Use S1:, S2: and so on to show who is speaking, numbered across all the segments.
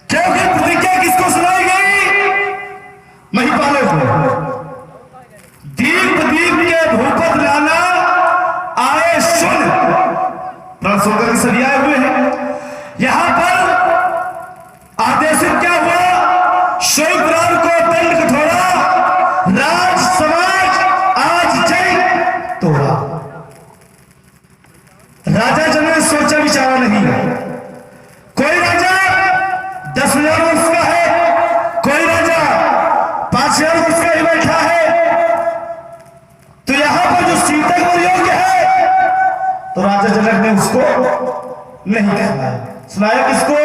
S1: क्योंकि प्रतिज्ञा किसको सुनाई गई? महिपालों को। दीप दीप के भूपत नाना आए सुन, प्रणसोकर के सभी आए हुए हैं। यहां पर आदेशित क्या हुआ? शोभराम को दंड कठोरा, राज समाज आज जय तोड़ा। राजा जन ने सोचा विचारा नहीं है। कोई राजा 10,000 वर्ष का है, कोई राजा 5,000 वर्ष का ही बैठा है। तो यहां पर जो सीता को योग्य है, तो राजा जनक ने उसको नहीं कहना है। सुनाया किसको?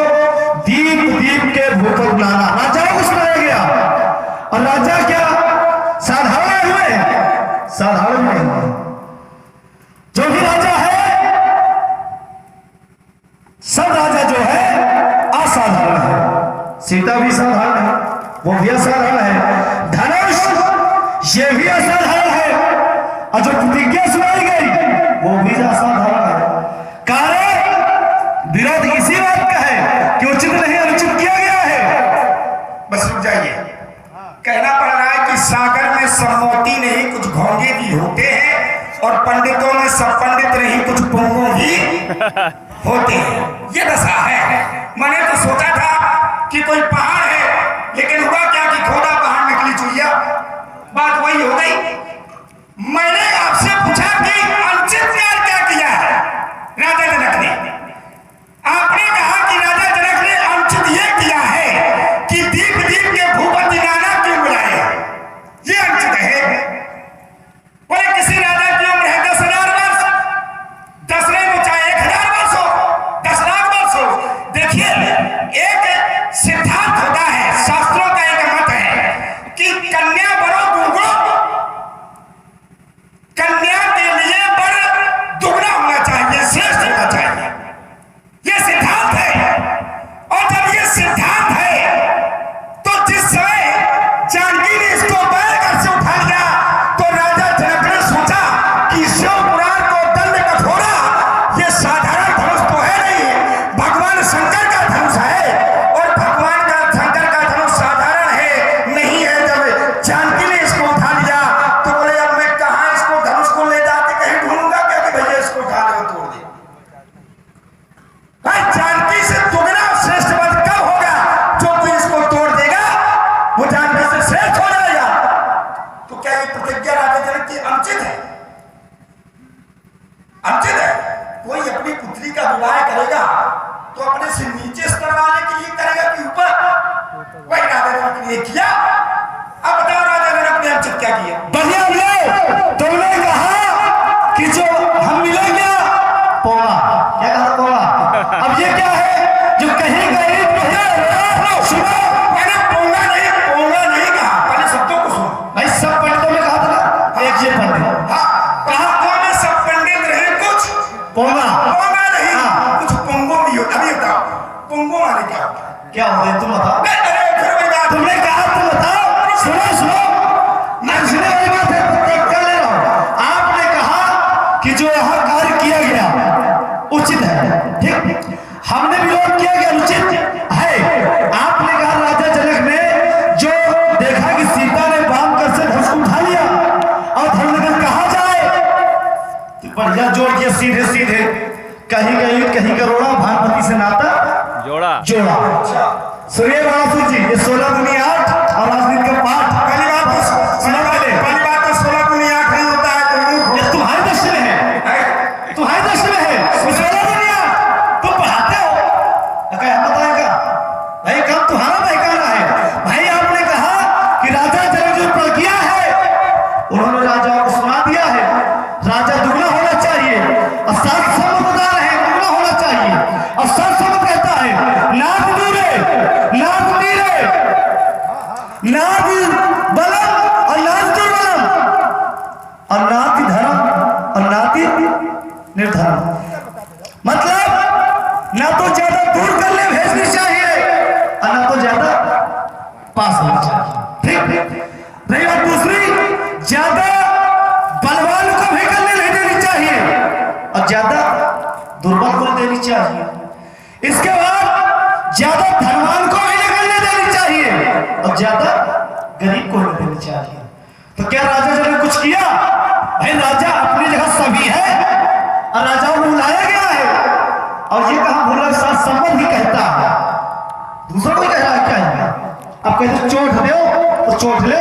S1: दीप दीप के भूपत नाना, राजाओं को सुनाया गया। और राजा क्या साधारण हुए? साधारण नहीं। जो भी राजा है, सब राजा जो है असाधारण है। सीता भी साधारण है, वो भी असाधारण है। धनुष ये भी असाधारण है। और जो प्रतिज्ञा सुनाई गई वो भी असाधारण है। कारण विरोध इसी बात का है कि उचित नहीं अनुचित किया गया है।
S2: बस रुक जाइए, कहना पड़ रहा है कि सागर में सब मोती नहीं, कुछ घोंगे भी होते हैं। और पंडितों में सब पंडित नहीं, कुछ पुंगों भी होते हैं। ये दशा है। मैंने तो सोचा था कि कोई पहाड़ है, लेकिन हुआ क्या कि खोदा पहाड़ निकली चुईया। बात वही हो गई। मैंने आपसे पूछा कि अनुचित कार्य क्या किया है राजा जनक ने। आपने कहा कि राजा जनक ने अनुचित यह किया है कि दीप दीप के भूपति नाना क्यों बुलाए। ये अनुचित है। बोले किसी राजा की उम्र है 10,000 वर्ष, दूसरे को चाहे 1,000 वर्ष हो, 10 लाख वर्ष हो। देखिए, एक सिद्धांत होता है, शास्त्रों का एक मत है कि कन्या बड़ो दुगुणो, कन्या के लिए बर दुगना होना चाहिए, श्रेष्ठ होना चाहिए। यह सिद्धांत है। और जब यह सिद्धांत है, तो जिस समय जानकी ने इसको बैलगाड़ी से उठा लिया, तो राजा जनक ने सोचा कि शिवपुराण को दंड कठोरा, यह साधारण धनुष तो है नहीं, भगवान शंकर का धनुष है। और भगवान का शंकर का धनुष साधारण है नहीं है। जब जानकी ने इसको उठा लिया, तो बोले अब मैं कहां इसको धनुष को ले जाके कहीं ढूंढूंगा क्या कि भैया इसको उठा ले तोड़ दे। भाई जानकी से दुगना श्रेष्ठ बल कब होगा? जो कोई इसको तोड़ देगा वो जानकी से श्रेष्ठ हो जाएगा। तो क्या ये प्रतिज्ञा राजा जनक की अनुचित है? अनुचित है। कोई अपनी पुत्री का विवाह करेगा तो अपने से नीचे स्तर वाले के लिए करेगा कि ऊपर? वही राजा जनक ने किया। अब बताओ राजा जनक ने अनुचित क्या किया?
S1: बढ़िया मिले। तुमने कहा कि जो हम मिले क्या पोगा, क्या कहा पोगा? अब ये क्या है जो कहीं गई?
S2: सुनो, मैंने पोंगा नहीं कहा। पहले शब्दों को सुनो।
S1: भाई सब पंडितों में कहा था ना, एक ये पंडित।
S2: हाँ, कहा में सब पंडित रहे, कुछ
S1: पोगा
S2: पोंगा नहीं। हाँ। कुछ पुंगो भी होता। अभी बताओ पुंगो माने क्या होता है?
S1: क्या होता है तुम बताओ।
S2: अरे फिर वही बात।
S1: तुमने कहा तुम बताओ। सुनो सुनो, मैं सुने वाली बात है, प्रतिज्ञा ले रहा हूं। आपने कहा कि जो यहाँ कार्य किया गया उचित है, ठीक। हमने विरोध किया कि अनुचित है। आपने कहा राजा जनक ने जो देखा कि सीता ने बाम कर से धनुष उठा लिया और धनुष कहा जाए, तो बढ़िया जोड़ दिया सीधे सीधे। कहीं गई कहीं करोड़ा, भानुमति से नाता
S3: जोड़ा
S1: जोड़ा। सुनिए बाणासुर जी, ये 16 दूनी 8 और राजनीति का पाठ।
S2: पहली बात तो 16 दूनी 8 नहीं होता है। तुम
S1: ये तुम्हारे दृष्टि में है, तुम्हारे दृष्टि में है। 16 दूनी 8 तुम पढ़ाते हो, हम बताएगा भाई काम तुम्हारा बहकाना है। भाई आपने कहा कि राजा जनक जो प्रज्ञा है उन्होंने राजाओं को सुना दिया है, राजा दुगना होना चाहिए और 7 समझदार है, दुगना होना चाहिए। और 7 समझ कहता है नाथ दूरे, नाथ नीरे, नाथ बलम और नाथ दुर्बलम और नाथ धर्म और नाथ निर्धर्म। मतलब ना तो ज्यादा दूर कर ले भेजनी चाहिए और ना तो ज्यादा पास होना चाहिए, ठीक। रही बात दूसरी, ज्यादा बलवान को भी करने नहीं देनी चाहिए और ज्यादा दुर्बल को देनी चाहिए। इसके बाद ज्यादा धनवान को भी और ज्यादा गरीब को नहीं देनी चाहिए। तो क्या राजा जनक ने कुछ किया? भाई राजा अपनी जगह सभी है और राजाओं को बुलाया गया है और ये कहा भूला साथ संबंध ही कहता है, दूसरा कोई कह रहा है क्या है? अब कहते चोट दो तो चोट ले।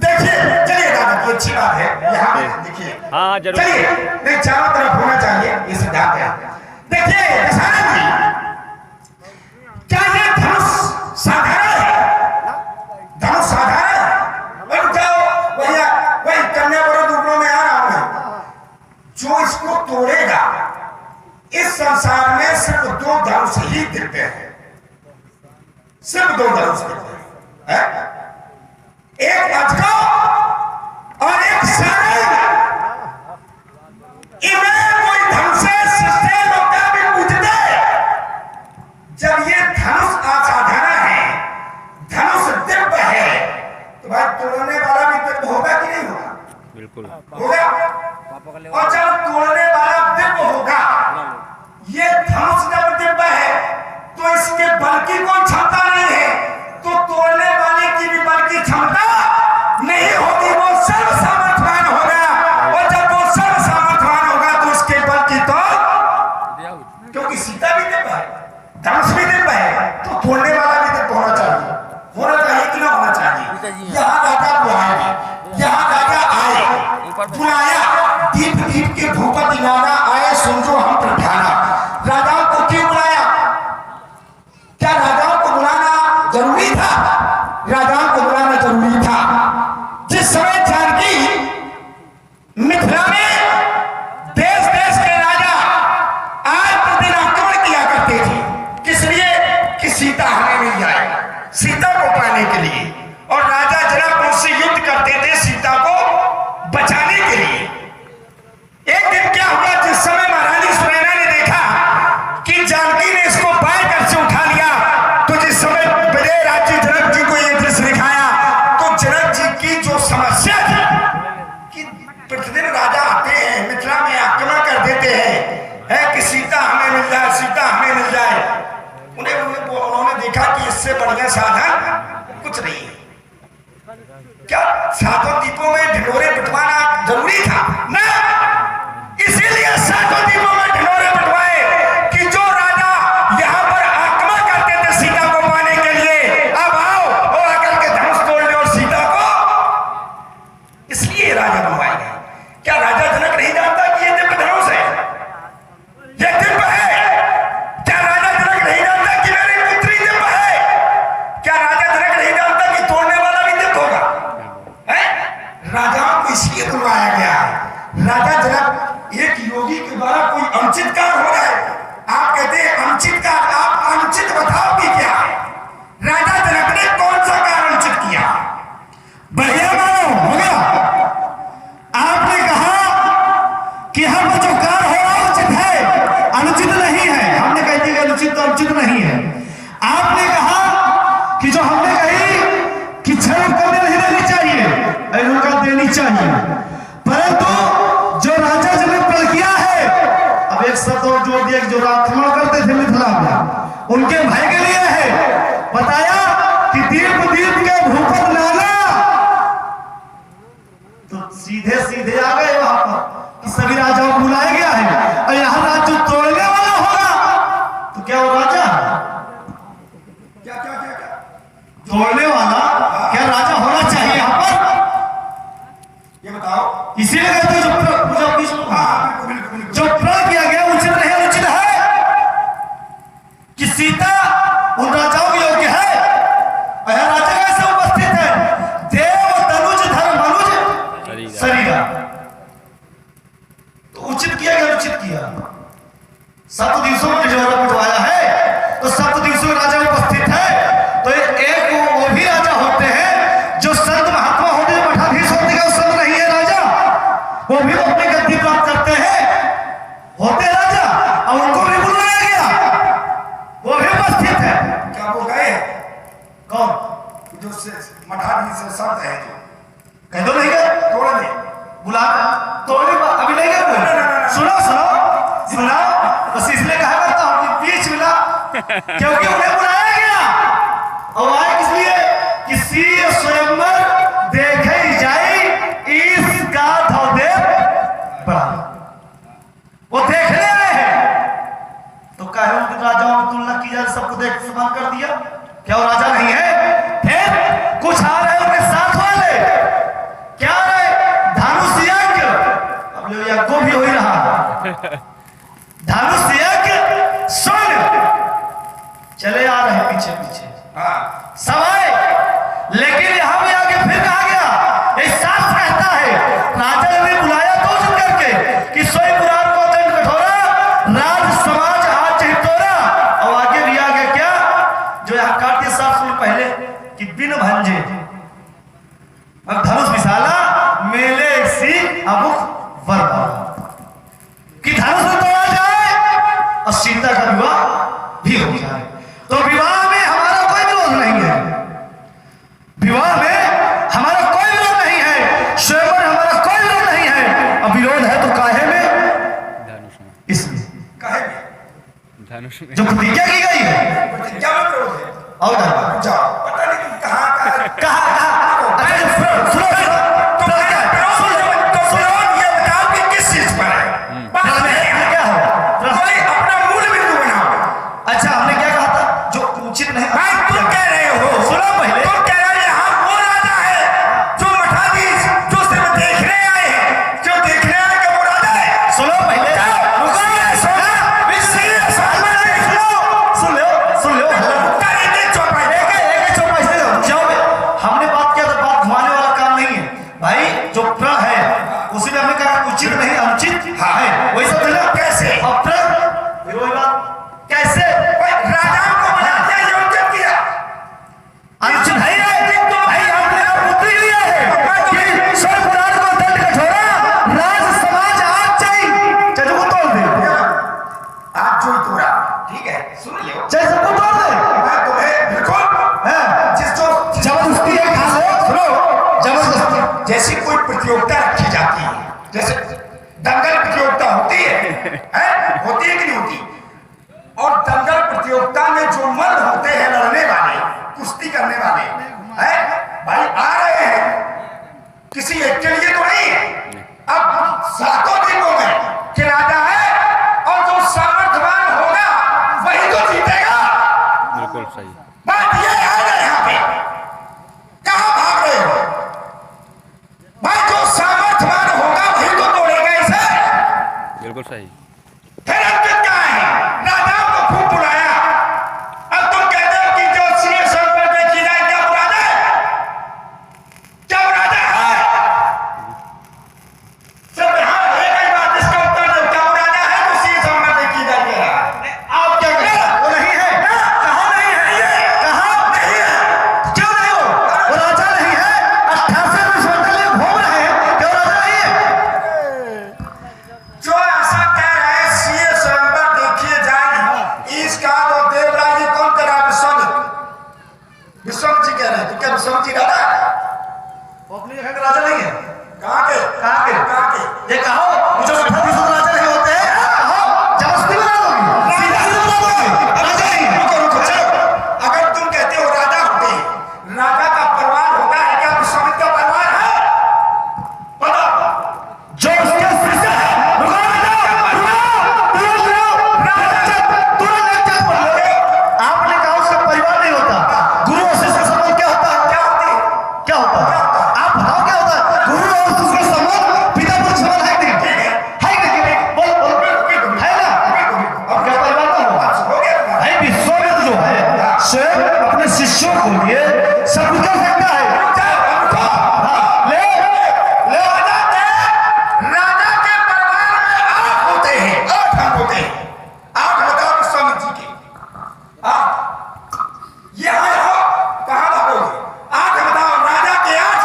S2: देखिए चलिए दादा की अच्छी बात है, यहाँ देखिए
S3: हाँ जरूर,
S2: चलिए नहीं चारों तरफ होना चाहिए ये सिद्धांत है। देखिए दशरथ जी, क्या ये धनुष साधारण है? धनुष साधारण है? जाओ भैया वही कन्या बड़े दुर्गों में आ रहा हूं मैं, जो इसको तोड़ेगा इस संसार में सिर्फ 2 धनुष ही दिखते हैं, सिर्फ 2 धनुष दिखते हैं, एक अजगर और एक सारंग। इन्हें कोई धनुष से सृष्टि लोका भी पूछ दे। जब ये धनुष असाधारण है, धनुष दिव्य है, तो भाई तोड़ने वाला भी दिव्य होगा कि नहीं होगा?
S3: बिल्कुल
S2: होगा। और जब तोड़ने वाला दिव्य होगा, ये धनुष जब दिव्य है तो इसके बल की कोई क्षमता नहीं है, तो तोड़ने वाले की भी बल की क्षमता नहीं होगी, वो सर्व सामर्थ्यवान होगा। और जब वो सर्व सामर्थ्यवान होगा तो उसके बल की तो, क्योंकि सीता भी दिव्य है, धनुष भी दिव्य है, तो तोड़ने वाला भी दिव्य होना चाहिए। होना चाहिए कि ना होना चाहिए? यहाँ राजा बुलाए, यहाँ राजा आए, बुलाया, दीप दीप के भूपति नाना आए, सुनजो हम प्रधाना। राजाओं को क्यों बुलाया? क्या राजाओं को बुलाना जरूरी था? राजाओं को बुलाना जरूरी था। जिस समय जानकी मिथिला में देश देश के राजा आज प्रतिदिन आक्रमण किया करते थे, किस लिए? कि सीता हमें मिल जाए, सीता को पाने के लिए। और राजा जनक उनसे युद्ध करते थे सीता को बचाने के लिए। एक दिन क्या हुआ, जिस समय महारानी सुनैना ने देखा कि जानकी ने इसको बाएं कर से उठा लिया, तो जिस समय विजय राज्य जनक जी को यह दृश्य दिखाया, तो जनक जी की जो समस्या थी कि प्रतिदिन राजा आते हैं मिथिला में आक्रमण कर देते हैं, है कि सीता हमें मिल जाए, सीता हमें मिल जाए। उन्होंने देखा कि इससे बढ़िया साधन कुछ नहीं है। क्या सातों दीपों में ढिंढोरे पिटवाना जरूरी था? ना, इसीलिए सातों दीपों में ढिंढोरे पिटवाए कि जो राजा यहाँ पर आक्रमण करते थे सीता को पाने के लिए, अब आओ वो आकर के धनुष तोड़ ले और सीता को, इसलिए राजा बनवाए गए। क्या राजा जनक नहीं जानता कि ये दिव्य धनुष है, ये दिव्य है? क्या राजा जनक नहीं जानता कि मेरी पुत्री दिव्य है? क्या राजा जनक नहीं जानता कि तोड़ने वाला भी दिव्य होगा? राजाओं को इसलिए बुलवाया गया है। राजा जनक, एक योगी के द्वारा कोई अनुचित कार्य हो रहा है, आप कहते हैं अनुचित कार्य, आप अनुचित बताओ कि क्या है? राजा जनक ने कौन सा कार्य अनुचित किया?
S1: बढ़िया मानो हो गया। आपने कहा कि हम जो कार्य हो रहा उचित है, अनुचित नहीं है। हमने कह दिया अनुचित तो अनुचित नहीं है। आपने कहा कि जो हमने कही कि क्षण करने नहीं देनी चाहिए, ऐसा देनी चाहिए, परंतु जो राजा जनक पर किया है, अब एक शब्द और जोड़ दिया, जो आक्रमण करते थे मिथिला में, उनके भाई के लिए है। बताया कि दीप दीप के भूपत नाना, तो सीधे सीधे आ गए वहां पर कि सभी राजाओं को बुलाया गया है और यहाँ राज्य तोड़ने वाला होगा, तो क्या वो राजा है?
S2: क्या क्या क्या क्या
S1: तोड़ने वाला क्या राजा होना चाहिए यहाँ पर?
S2: ये बताओ।
S1: वो भी अपनी गद्दी प्राप्त करते हैं, होते राजा, और उनको भी बुलाया गया, वो भी उपस्थित है।
S2: क्या वो गए?
S1: कौन?
S2: जो मठाधीश से शब्द है जो
S1: कह दो नहीं गए,
S2: तोड़ दे
S1: बुला तोड़ने अभी नहीं गए। सुनो सुनो सुनो, बस इसलिए कहा करता हूँ कि बीच मिला, क्योंकि उन्हें बुलाया गया और आए किस लिए? किसी स्वयंवर देखे जाए इसका धौदेव बड़ा, वो देखने आए हैं तो काहे उनके राजाओं में तुलना की जाए, सबको देख समान कर दिया, क्या वो राजा नहीं है? फिर कुछ आ रहे उनके साथ वाले, क्या रहे? धनुष यज्ञ, अब लो यज्ञ भी हो ही रहा, धनुष यज्ञ सुन चले आ रहे पीछे पीछे,
S2: हाँ
S1: सब आए, लेकिन यहां भी आगे फिर कहा गया, एक साथ कहता है राजा ने बुलाया तो सुन करके कि सोई पुराण को दंड कठोरा, राज समाज आज हितोरा, और आगे भी आ गया क्या जो यहाँ काट दिया साफ सुन पहले कि बिन भंजे अब धनुष विशाला मेले सी अमुख वर कि धनुष में तोड़ा जाए और सीता का विवाह भी हो जाए। तो विवाह में हमारा कोई विरोध नहीं है, विवाह में हमारा कोई विरोध नहीं है, स्वयंवर हमारा कोई विरोध नहीं है, अब विरोध है तो काहे में?
S3: धनुष में,
S1: इसमें
S2: कहे भी
S3: धनुष में
S1: जो प्रतिज्ञा की गई है
S2: प्रतिज्ञा में विरोध है।
S1: और क्या?
S2: जाओ पता नहीं तुम कहाँ
S1: अच्छा जो सुनो
S2: ये बताओ कि किस चीज पर है? बात में
S1: क्या हो?
S2: कोई अपना मूल बिंदु बनाओ।
S1: अच्छा हमने क्या कहा था जो उचित नहीं?
S2: भाई तुम कह रहे हो,
S1: सुनो पहले,
S2: तुम कह रहे हो यहाँ वो राजा है जो मठाधीश जो सिर्फ देखने आए हैं, जो देखने आए कि वो राजा है।
S1: सुनो पहले, सुन लो हमने बात किया था, बात घुमाने वाला काम नहीं है भाई, जो प्रण है उसी में हमने कहा उचित नहीं अनुचित है, वही सब ना
S2: कैसे?
S1: और प्रण फिर वही बात कैसे
S2: राजाओं को बना दिया, ये उचित किया,
S1: अनुचित है भाई, आपने पुत्री लिया है कि स्वर्ग पुराण को दंड कठोरा, राज समाज आज चाहिए, चाहे सबको तोड़ दे,
S2: आप जो तोड़ा ठीक है, सुन लियो,
S1: चाहे सबको तोड़ दे,
S2: मैं तुम्हें बिल्कुल जिस जो
S1: जबरदस्ती है खा लो, सुनो जबरदस्ती
S2: जैसी कोई प्रतियोगिता रखी जाती है, जैसे दंगल प्रतियोगिता होती है होती है कि नहीं होती? और दंगल प्रतियोगिता में जो मर्द होते हैं लड़ने वाले, कुश्ती करने वाले हैं भाई, आ रहे हैं किसी एक के लिए तो नहीं, अब सातों दिनों में कि राजा है और जो सामर्थ्यवान होगा वही तो जीतेगा।
S3: बिल्कुल सही,
S2: बात ये है यहाँ पे, कहाँ भाग रहे हो भाई? जो सामर्थ्यवान होगा वही तो तोड़ेगा इसे।
S3: बिल्कुल सही।
S2: फिर अंकित कहाँ है? राजाओं को खूब बुलाया, अब तुम कहते हो कि जो सीए सब पर देखी जाए क्या वो राजा है? क्या वो राजा है? सिर्फ हाँ एक ही बात इसका उत्तर दो, क्या वो राजा है जो सीए सब पर देखी जाए?
S1: आप क्या कह रहे हो? वो नहीं है, कहाँ नहीं है, ये कहाँ नहीं है, क्यों नहीं हो? वो राजा नहीं है, 88 विश्वविद्यालय घूम रहे हैं, क्यों राजा नहीं है?
S2: जो ऐसा कह रहे हैं सीए स्वयंवर देखिए जाए इसका तो देवराज जी कौन कह रहा है? विश्वमित्र जी कह रहे हैं, तो क्या विश्वमित्र जी राजा है?
S1: वो अपनी जगह का राजा नहीं है,
S2: कहाँ के?
S1: कहाँ के?
S2: कहाँ के?
S1: ये कहो मुझे 28 राजा नहीं होते हैं, कहो जबरदस्ती बना दोगे, सीधा सीधा बना दोगे, राजा नहीं है।
S2: रुको रुको चलो, अगर तुम कहते हो राजा होते हैं, राजा का परिवार होता है क्या? विश्वमित्र का परिवार है? बताओ
S1: जो उसके शिष्य है, आपने कहा उसका परिवार नहीं होता, गुरु और शिष्य संबंध क्या होता है?
S2: क्या होती है?
S1: क्या होता है? आप बताओ क्या होता है? गुरु और शिष्य संबंध पिता पुत्र संबंध है कि नहीं? है कि नहीं? बोल बोल, है ना? अब क्या परिवार ना होगा?
S2: हो गया तुम्हारा?
S1: भाई विश्वमित्र जो है स्वयं अपने शिष्यों को लिए सब कुछ कर सकता है। हाँ, ले ले
S2: राजा के परिवार में 8 होते हैं, 8 अंग होते हैं। 8 बताओ विश्वामित्र जी के। यहाँ कहाँ भागोगे? 8 बताओ, राजा के 8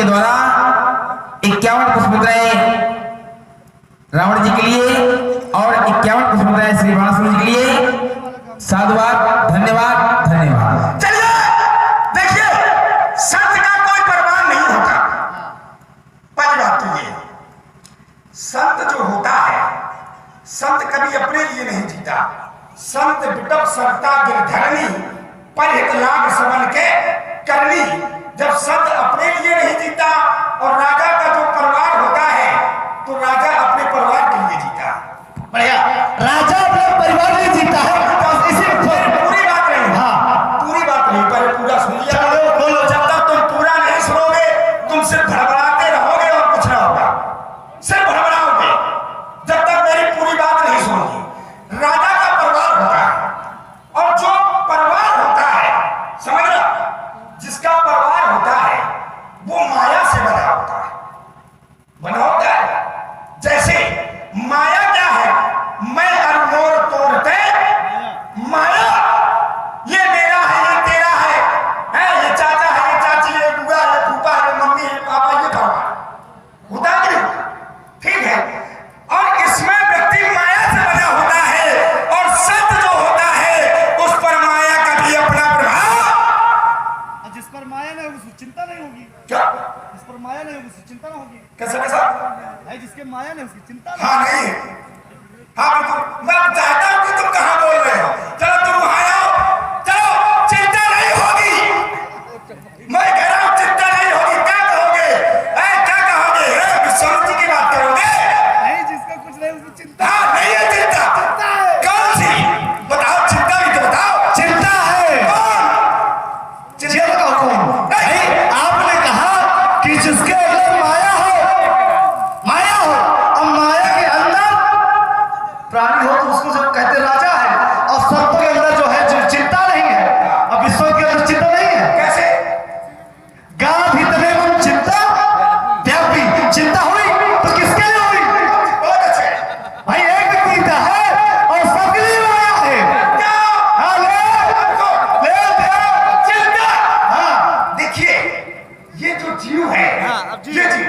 S4: इनके द्वारा 51 पुष्पमुद्राएं रावण जी के लिए और 51 पुष्पमुद्राएं श्री बाणासुर जी के लिए। साधुवाद, धन्यवाद, धन्यवाद।
S2: चलिए देखिए, संत का कोई परवाह नहीं होता। पहली बात तो ये, संत जो होता है, संत कभी अपने लिए नहीं जीता। संत बिटप सरता गिरधरनी पर एक लाग समन के करनी। जब संत अपने लिए नहीं जीता और राजा का जो परिवार होता है, तो राजा अपने परिवार के लिए जीता।
S1: बढ़िया, राजा अपने परिवार में जीता है। तो इसी
S2: पूरी बात नहीं,
S1: हाँ
S2: पूरी बात नहीं, पहले पूरा सुन लिया।
S1: चलो, बोलो।
S2: जब तक तुम पूरा नहीं सुनोगे, तुम सिर्फ भड़बड़ाते रहोगे और कुछ ना होगा, सिर्फ भड़बड़ाओगे जब तक मेरी पूरी बात नहीं सुनोगी। राजा का परिवार होता है, और जो परिवार होता है, समझ लो, जिसका परिवार होता है वो माया से बना होता है, बना होता है। जैसे माया क्या है? मैं अनमोल तोड़ते माया, ये मेरा है, ये तेरा है, ये चाचा है, ये चाची है, बुआ है, फूफा है, मम्मी है, पापा, ये परिवार होता है कि नहीं? ठीक है। और इसमें व्यक्ति माया से बना होता है, और सत्य जो होता है उस पर माया का भी अपना प्रभाव।
S5: जिस पर माया नहीं होगी उसकी चिंता नहीं होगी।
S2: क्या?
S5: जिस पर माया नहीं होगी उसकी चिंता ना होगी।
S2: कैसे कैसा?
S5: भाई जिसके माया नहीं उसकी चिंता
S2: हाँ नहीं, हाँ बिल्कुल। मैं चाहता हूं कि तुम कहां बोल रहे हो। चलो तुम वहां आओ, चलो, चिंता नहीं होगी। मैं कह रहा हूं चिंता नहीं होगी। क्या कहोगे? क्या कहोगे? विश्वामित्र जी की बात करोगे?
S5: नहीं, जिसका कुछ नहीं उसकी चिंता।
S2: हाँ नहीं है चिंता।
S5: चिंता है।
S2: कौन सी? बताओ, चिंता भी तो बताओ।
S1: चिंता है।
S2: कौन?
S1: ये बताओ कौन? भाई आपने कहा कि जिसके अंदर माया हो, अब माया के अंदर प्राणी हो तो उसको जब कहते राजा है, और संतों के अंदर जो है जो चिंता नहीं है, अब विश्व के अंदर चिंता नहीं है।
S2: कैसे?
S1: गा भीतरे मन चिंता व्यापी। चिंता हुई तो किसके लिए हुई?
S2: बहुत अच्छे।
S1: भाई एक व्यक्ति का है और सबके लिए माया है।
S2: क्या?
S1: हाँ, ले
S2: चिंता।
S1: हाँ,
S2: देखिए, ये जो जीव है,
S5: हाँ, अब जीव।
S2: ये जीव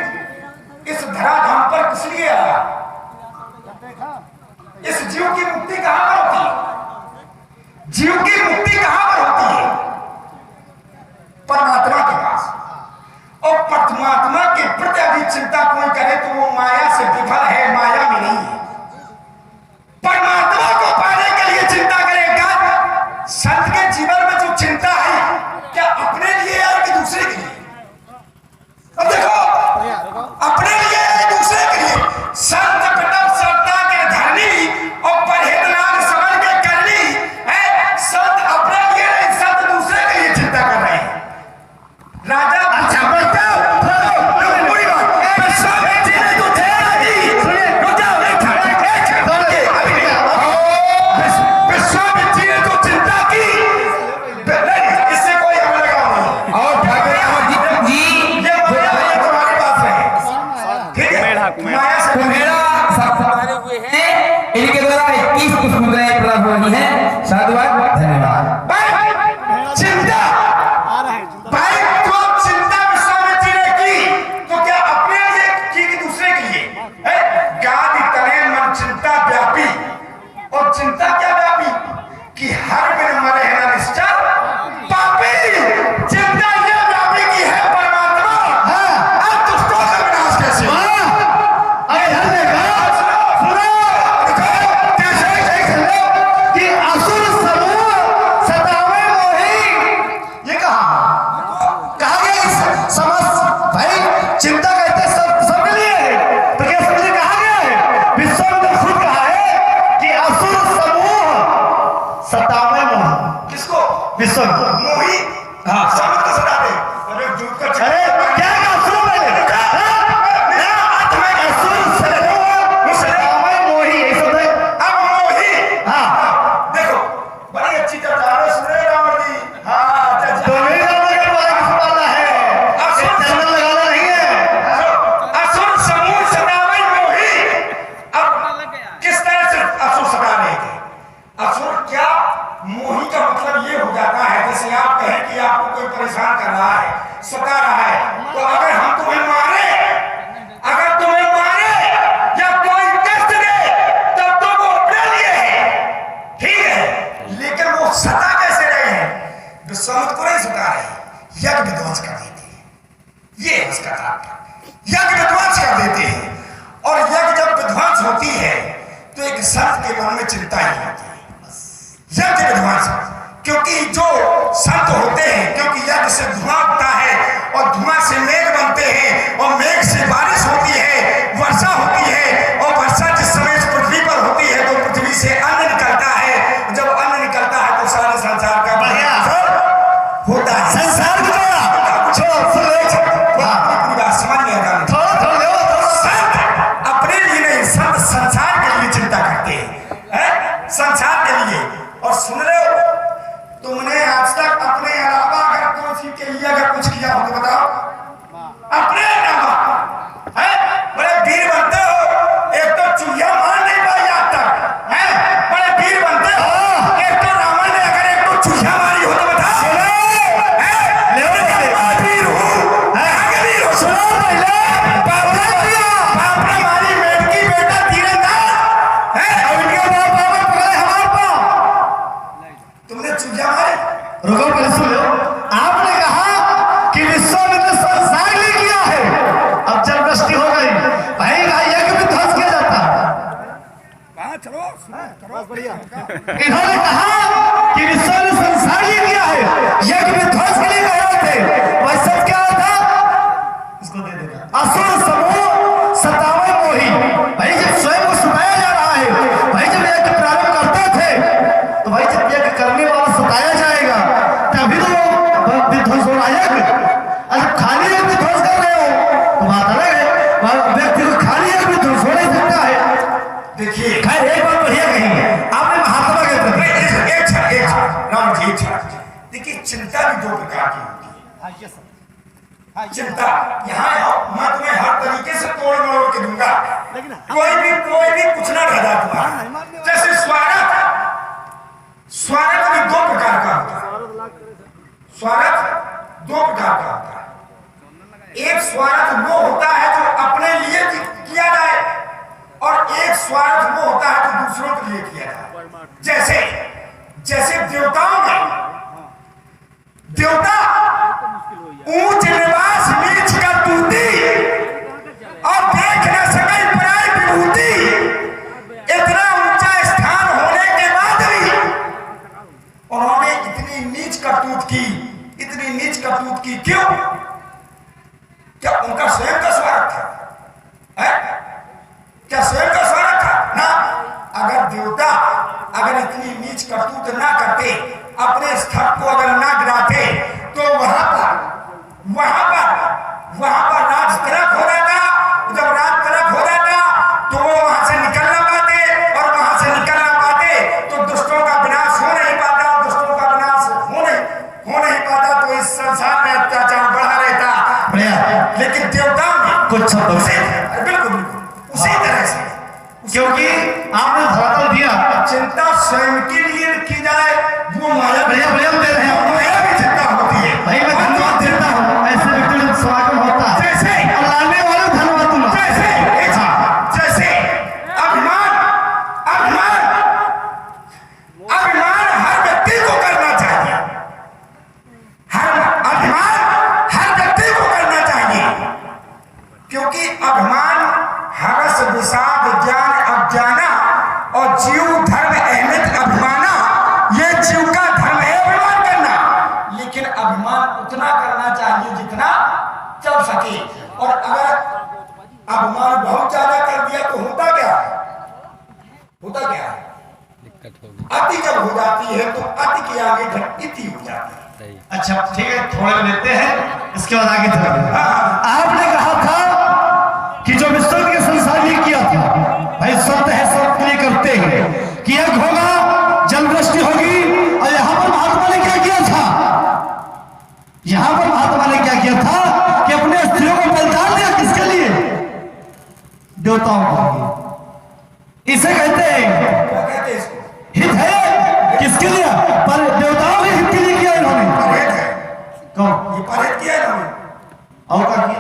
S2: इस धराधाम पर किस लिए आया? इस जीव की मुक्ति कहां पर होती है? जीव की मुक्ति कहां पर होती है? परमात्मा के पास। और परमात्मा के प्रति यदि चिंता कोई करे तो वो माया से विफल है, माया में नहीं है। परमात्मा को पाने के लिए चिंता करेगा। संत के जीवन में जो चिंता है, क्या अपने लिए है कि दूसरे के लिए? अब देखो, अपने लिए है दूसरे के लिए। संत पिटप सरता के धरनी और परहेजनार समझ के करनी है। संत अपने लिए नहीं, संत दूसरे के लिए चिंता कर रहे हैं। राजा अच्छा बेटा, पूरी बात विश्वामित्र जी ने तो ध्यान दी। रुक जाओ, विश्वामित्र जी ने तो चिंता की, इससे कोई हमें लगाव नहीं।
S4: और ठाकुर राम जी
S2: ये माया है, ये तुम्हारी बात है, ठीक है? माया से
S4: मेरा सब बने हुए हैं, इनके द्वारा 21 पुष्पमुद्राएं प्राप्त हुई हैं। साधुवाद, धन्यवाद।
S2: चिंता,
S5: आ रहा है चिंता।
S2: भाई जो चिंता विश्वामित्र जी ने की, तो क्या अपने लिए की कि दूसरे के लिए? गादि तने मन चिंता व्यापी। और चिंता क्या व्यापी? कि हर बिन मरे है निश्चर पापी। चिंता ये व्यापी की है परमात्मा। अब दुष्टों का विनाश कैसे?
S1: अरे ध्यान देगा, सुनो, कि असुर समूह सतावे मोही। ये कहा गया कि समस्त भाई चिंता कहते सबके लिए है, तो क्या सबके लिए कहा गया है? विश्व ने खुद कहा है कि असुर समूह सतावे मोही।
S2: किसको?
S1: विश्व
S2: मोही।
S1: हाँ।
S2: समझ को सता दे। अरे दूध का
S1: अरे क्या कहा? सुनो पहले। असुर समूह सतावे मोही, यही शब्द है।
S2: अब मोही।
S1: हाँ,
S2: देखो, बड़ी अच्छी चर्चा सुन रहे रावण जी। हाँ, चर्चा।
S1: तो नहीं जानते कि वाला किस वाला है, ये चंदन लगाना नहीं है।
S2: असुर समूह सतावे मोही। अब किस तरह से असुर सता रहे थे? असुर क्या? मोही का मतलब ये हो जाता है, जैसे आप कहें कि आपको कोई परेशान कर रहा है, सता रहा है, तो अगर हम तुम्हें मारे, अगर तुम्हें मारे या कोई कष्ट दे तब तो वो अपने लिए है, ठीक है, लेकिन वो सता कैसे रहे हैं? विश्वामित्र को नहीं सता रहे, यज्ञ विध्वंस कर देते हैं। ये है उसका तात्पर्य, यज्ञ विध्वंस कर देते हैं। और यज्ञ जब विध्वंस होती है तो एक संत के मन में चिंता ही होती है, यज्ञ विध्वंस। क्योंकि जो संत होते हैं, क्योंकि यज्ञ से धुआं उठता है और धुआं से मेघ बनते हैं और मेघ से बारिश होती है, वर्षा होती है, और वर्षा जिस समय इस पृथ्वी पर होती है तो पृथ्वी से अन्न निकलता है। जब अन्न निकलता है तो सारे संसार का बढ़िया होता है।
S1: संसार की
S2: पूरी बात समझ में आता है। संत अपने लिए नहीं, संत संसार के लिए चिंता करते हैं, संसार के लिए। और सुन रहे हो, तुमने आज तक अपने अलावा अगर किसी के लिए अगर कुछ किया हो तो बताओ, अपने अलावा बड़े वीर बनते हो, एक तो चूहिया मार नहीं पाई आज तक, बड़े वीर बनते हो। एक तो रावण ने अगर एक तो चूहिया मारी हो तो बताओ,
S1: रुको पहले सुन लो। आपने कहा कि विश्वामित्र संसार ने किया है, अब जल वृष्टि हो गई, भाई यज्ञ विध्वंस किया जाता।
S5: चलो बढ़िया।
S1: इन्होंने कहा कि विश्वामित्र संसार ने किया है, यज्ञ विध्वंस के लिए गए थे। वह सब क्या था? इसको दे देगा। असुर समूह सतावे मोही। भाई जब स्वयं को सुनाया जा रहा है, भाई जब यज्ञ प्रारंभ करते थे तो भाई जब यज्ञ करने वाला सताया जाएगा तभी तो विध्वंस हो रहा है। जब खाली यज्ञ विध्वंस कर रहे हो तो बात अलग है, व्यक्ति को खाली यज्ञ विध्वंस हो नहीं सकता है।
S2: देखिए
S1: खैर एक बात बढ़िया कही है आपने महात्मा के प्रति।
S2: राम जी, देखिए चिंता भी दो प्रकार की होती है।
S5: हाँ ये सब
S2: चिंता यहाँ आओ, मैं तुम्हें हर तरीके से तोड़ मरोड़ के दूंगा,
S5: लेकिन
S2: कोई भी कुछ ना रह जाए तुम्हारा। जैसे स्वागत भी दो प्रकार का होता है। स्वागत दो प्रकार का होता है। एक स्वागत वो होता है जो अपने लिए किया जाए, और एक स्वागत वो होता है जो दूसरों के लिए किया जाए। जैसे देवताओं में देवता ऊंच निवास नीच का तूती और देख न सके पराई विभूति, इतना ऊंचा स्थान होने के बाद भी उन्होंने इतनी नीच करतूत की। क्यों? क्या उनका स्वयं का स्वागत था? क्या स्वयं का स्वागत था? ना। अगर देवता अगर इतनी नीच करतूत ना करते, अपने स्थल को अगर ना गिराते, तो वहां पर राज तिलक हो जाता। जब राज तिलक हो जाता तो वो वहां से निकल ना पाते, और वहां से निकल ना पाते तो दुष्टों का विनाश हो नहीं पाता, और दुष्टों का विनाश हो नहीं पाता तो इस संसार में अत्याचार बढ़ा रहता। लेकिन देवताओं में
S1: कुछ शब्दों से
S2: बिल्कुल उसी तरह से,
S1: क्योंकि आपने धरातल दिया,
S2: चिंता स्वयं के लिए की जाए वो माया
S1: बढ़िया दे रहे हैं।
S2: माया भी चिंता होती है।
S1: भाई मैं धन्यवाद देता हूँ, ऐसे व्यक्ति जब स्वागत होता है
S2: जैसे
S1: लाने वाले धन्यवाद दूंगा।
S2: जैसे अभिमान हर व्यक्ति को करना चाहिए। हर व्यक्ति को करना चाहिए, क्योंकि अभिमान हर्ष विषाद ज्ञान अज्ञाना और जीव धर्म अहमित अभिमाना, ये जीव का धर्म है अभिमान करना। लेकिन अभिमान उतना करना चाहिए जितना चल सके, और अगर अभिमान बहुत ज्यादा कर दिया तो होता क्या है?
S3: दिक्कत होगी।
S2: अति जब हो जाती है तो अति के आगे इति हो जाती है।
S3: सही।
S1: अच्छा ठीक है, थोड़े लेते हैं, इसके बाद आगे चलते हैं। आपने कहा था कि जो विश्व के संसार ने किया था, भाई सत्य है, सत्य के लिए करते हैं कि यज्ञ होगा, जल वृष्टि होगी। और यहाँ पर महात्मा ने क्या किया था? यहाँ पर महात्मा ने क्या किया था कि अपने स्त्रियों को बलिदान दिया। किसके लिए? देवताओं को। इसे कहते हैं
S2: क्या कहते हैं इसको?
S1: हित है। किसके लिए? पर देवताओं के हित के लिए किया इन्होंने।
S2: परहेज है।
S1: कौन?
S2: ये परहेज किया इन्होंने।
S1: और क्या किया?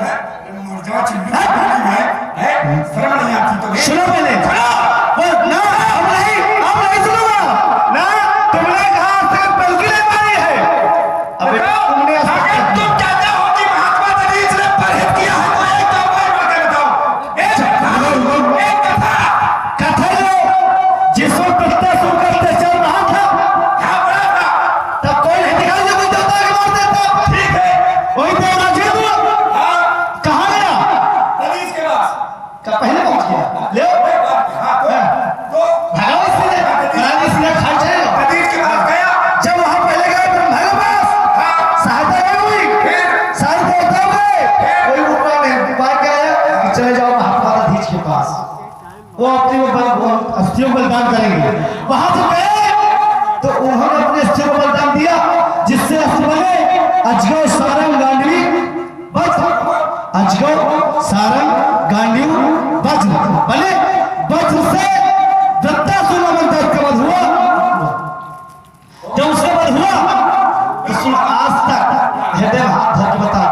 S1: अजगौ सारंग गांडवी वज्र, अजगौ सारंग गांडीव वज्र, भले वज्र से वृत्तासुर मंत्र का वध हुआ। जब उसका वध हुआ तो सुन आज तक हृदय हाथ धर के बता